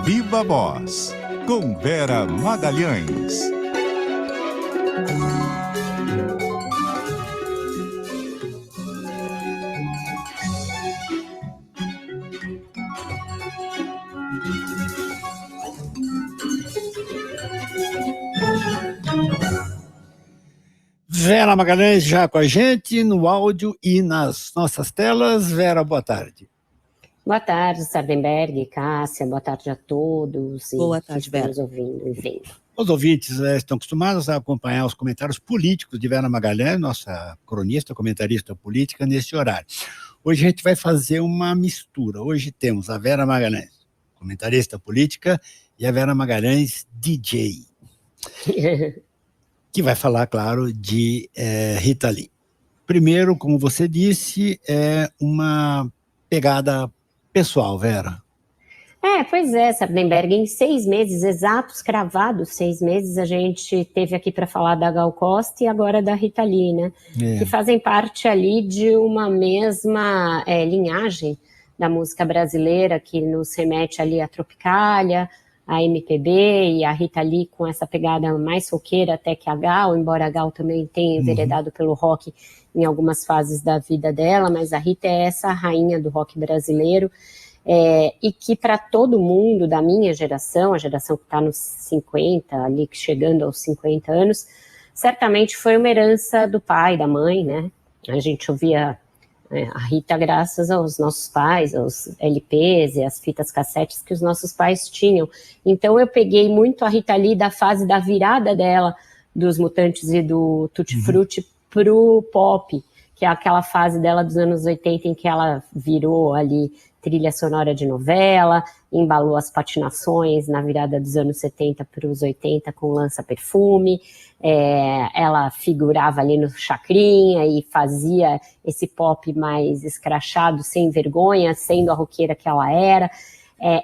Viva Voz, com Vera Magalhães. Vera Magalhães já com a gente no áudio e nas nossas telas. Vera, boa tarde. Boa tarde, Sardenberg, Cássia, boa tarde a todos. Boa tarde, Vera. Nos ouvindo e vendo. Os ouvintes estão acostumados a acompanhar os comentários políticos de Vera Magalhães, nossa cronista, comentarista política, neste horário. Hoje a gente vai fazer uma mistura. Hoje temos a Vera Magalhães, comentarista política, e a Vera Magalhães, DJ, que vai falar, claro, de Rita Lee. Primeiro, como você disse, é uma pegada pessoal, Vera. Pois é, Sardenberg, em 6 meses, exatos, cravados 6 meses, a gente teve aqui para falar da Gal Costa e agora da Rita Lee, né? Que fazem parte ali de uma mesma linhagem da música brasileira, que nos remete ali à Tropicália, a MPB, e a Rita Lee com essa pegada mais roqueira até que a Gal, embora a Gal também tenha enveredado pelo rock em algumas fases da vida dela, mas a Rita é essa rainha do rock brasileiro, e que para todo mundo da minha geração, a geração que está nos 50, ali chegando aos 50 anos, certamente foi uma herança do pai, da mãe, né? A gente ouvia a Rita graças aos nossos pais, aos LPs e as fitas cassetes que os nossos pais tinham. Então eu peguei muito a Rita Lee da fase da virada dela, dos Mutantes e do Tutti Frutti, pro pop, que é aquela fase dela dos anos 80 em que ela virou ali trilha sonora de novela, embalou as patinações na virada dos anos 70 para os 80 com Lança Perfume, ela figurava ali no Chacrinha e fazia esse pop mais escrachado, sem vergonha, sendo a roqueira que ela era.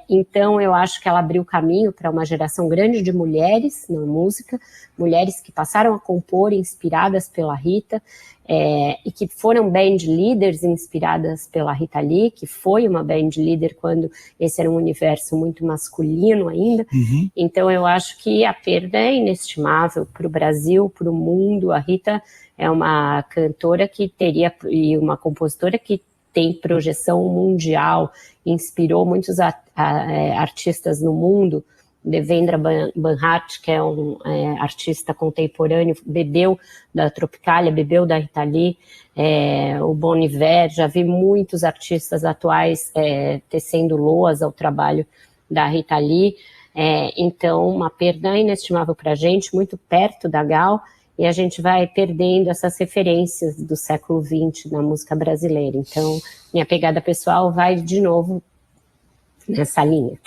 Então eu acho que ela abriu caminho para uma geração grande de mulheres na música, mulheres que passaram a compor inspiradas pela Rita, e que foram band leaders inspiradas pela Rita Lee, que foi uma band leader quando esse era um universo muito masculino ainda. Então eu acho que a perda é inestimável para o Brasil, para o mundo. A Rita é uma cantora que teria, e uma compositora que tem projeção mundial, inspirou muitos artistas no mundo. Devendra Banhart, que é um artista contemporâneo, bebeu da Tropicália, bebeu da Rita Lee, o Bon Iver, já vi muitos artistas atuais tecendo loas ao trabalho da Rita Lee, então uma perda inestimável para a gente, muito perto da Gal, e a gente vai perdendo essas referências do século XX na música brasileira. Então, minha pegada pessoal vai de novo nessa linha.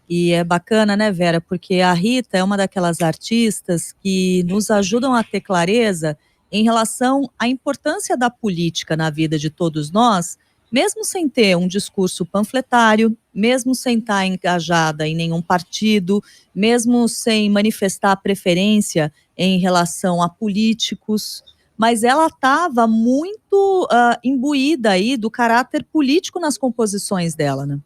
E é bacana, né, Vera, porque a Rita é uma daquelas artistas que nos ajudam a ter clareza em relação à importância da política na vida de todos nós, mesmo sem ter um discurso panfletário, mesmo sem estar engajada em nenhum partido, mesmo sem manifestar preferência em relação a políticos, mas ela estava muito imbuída aí do caráter político nas composições dela, né?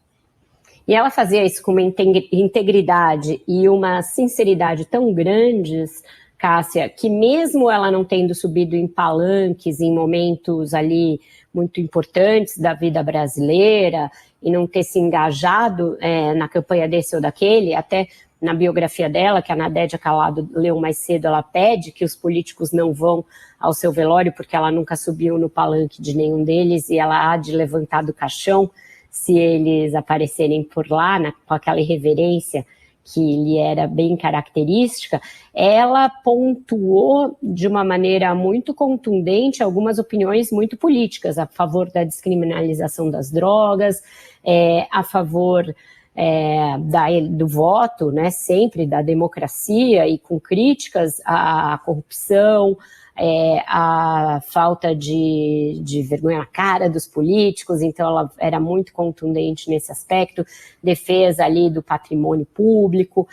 E ela fazia isso com uma integridade e uma sinceridade tão grandes, Cássia, que mesmo ela não tendo subido em palanques em momentos ali muito importantes da vida brasileira e não ter se engajado na campanha desse ou daquele, até na biografia dela, que a Nadédia Calado leu mais cedo, ela pede que os políticos não vão ao seu velório porque ela nunca subiu no palanque de nenhum deles e ela há de levantar do caixão se eles aparecerem por lá, com aquela irreverência que lhe era bem característica. Ela pontuou de uma maneira muito contundente algumas opiniões muito políticas, a favor da descriminalização das drogas, a favor do voto, né, sempre da democracia, e com críticas à corrupção, a falta de vergonha na cara dos políticos, então ela era muito contundente nesse aspecto, defesa ali do patrimônio público,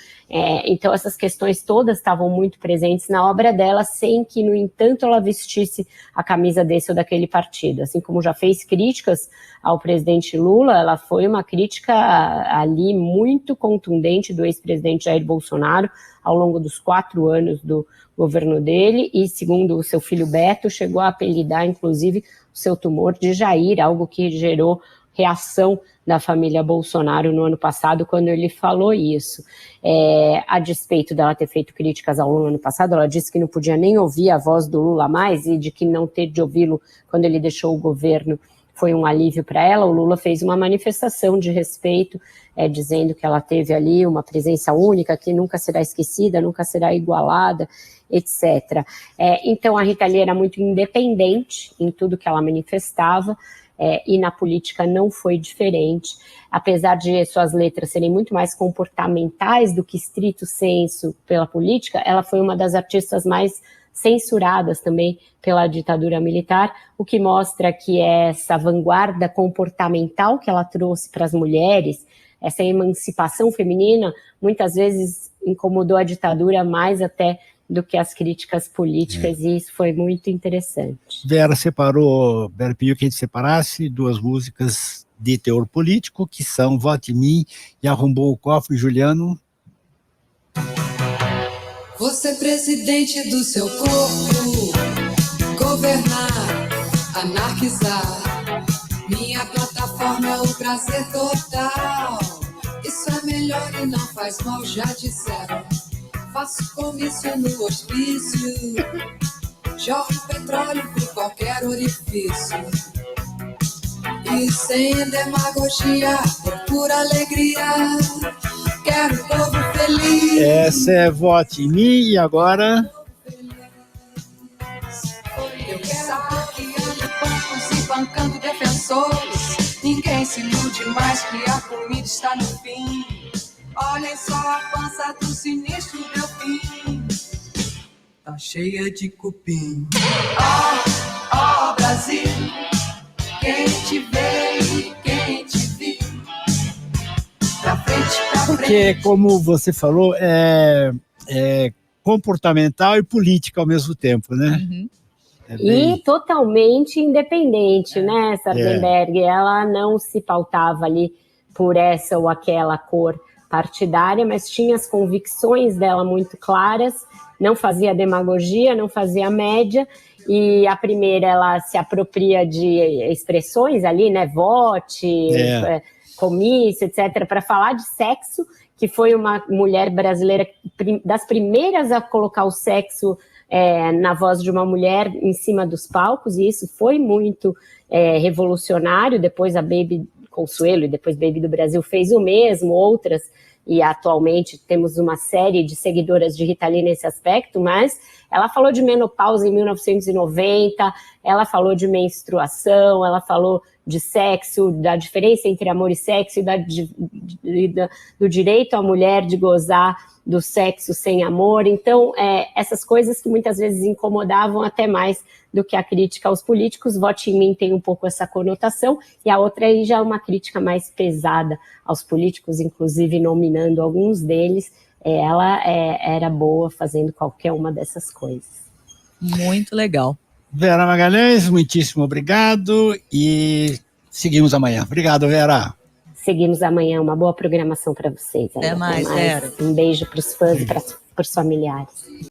então essas questões todas estavam muito presentes na obra dela, sem que, no entanto, ela vestisse a camisa desse ou daquele partido. Assim como já fez críticas ao presidente Lula, ela foi uma crítica ali muito contundente do ex-presidente Jair Bolsonaro ao longo dos 4 anos do governo dele, e, segundo o seu filho Beto, chegou a apelidar, inclusive, o seu tumor de Jair, algo que gerou reação da família Bolsonaro no ano passado, quando ele falou isso. A despeito dela ter feito críticas ao Lula no ano passado, ela disse que não podia nem ouvir a voz do Lula mais, e de que não ter de ouvi-lo quando ele deixou o governo foi um alívio para ela. O Lula fez uma manifestação de respeito, dizendo que ela teve ali uma presença única, que nunca será esquecida, nunca será igualada, etc. Então a Rita Lee era muito independente em tudo que ela manifestava, e na política não foi diferente, apesar de suas letras serem muito mais comportamentais do que estrito sensu pela política. Ela foi uma das artistas mais censuradas também pela ditadura militar, o que mostra que essa vanguarda comportamental que ela trouxe para as mulheres, essa emancipação feminina, muitas vezes incomodou a ditadura mais até do que as críticas políticas, e isso foi muito interessante. Vera pediu que a gente separasse 2 músicas de teor político, que são Vote em Mim e Arrombou o Cofre. Juliano. Você presidente do seu corpo, governar, anarquizar. Minha plataforma é o prazer total. Isso é melhor e não faz mal, já disseram. Faço comício no hospício, jorro petróleo por qualquer orifício. E sem demagogia, por pura alegria, quero o povo feliz. Essa é Vote em Mim, e agora... Eu quero saqueando bancos e bancando defensores. Ninguém se ilude mais que a comida está no fim. Olhem só a pança do sinistro Delfim, tá cheia de cupim. Ó, Brasil, quem te vê e quem te viu, pra frente, pra frente. Porque, como você falou, é comportamental e política ao mesmo tempo, né? Uhum. E totalmente independente, né, Sardenberg? Ela não se pautava ali por essa ou aquela cor partidária, mas tinha as convicções dela muito claras, não fazia demagogia, não fazia média, e a primeira, ela se apropria de expressões ali, né, vote, comício, etc., para falar de sexo, que foi uma mulher brasileira das primeiras a colocar o sexo na voz de uma mulher em cima dos palcos, e isso foi muito revolucionário. Depois a Baby Consuelo e depois Baby do Brasil fez o mesmo, outras, e atualmente temos uma série de seguidoras de Rita Lee nesse aspecto, mas ela falou de menopausa em 1990, ela falou de menstruação, ela falou de sexo, da diferença entre amor e sexo, e do direito à mulher de gozar do sexo sem amor. Então, essas coisas que muitas vezes incomodavam até mais do que a crítica aos políticos. Vote em Mim tem um pouco essa conotação, e a outra aí já é uma crítica mais pesada aos políticos, inclusive nominando alguns deles. Ela era boa fazendo qualquer uma dessas coisas. Muito legal. Vera Magalhães, muitíssimo obrigado, e seguimos amanhã. Obrigado, Vera. Seguimos amanhã, uma boa programação para vocês. Até mais, Vera. Um beijo para os fãs e para os familiares.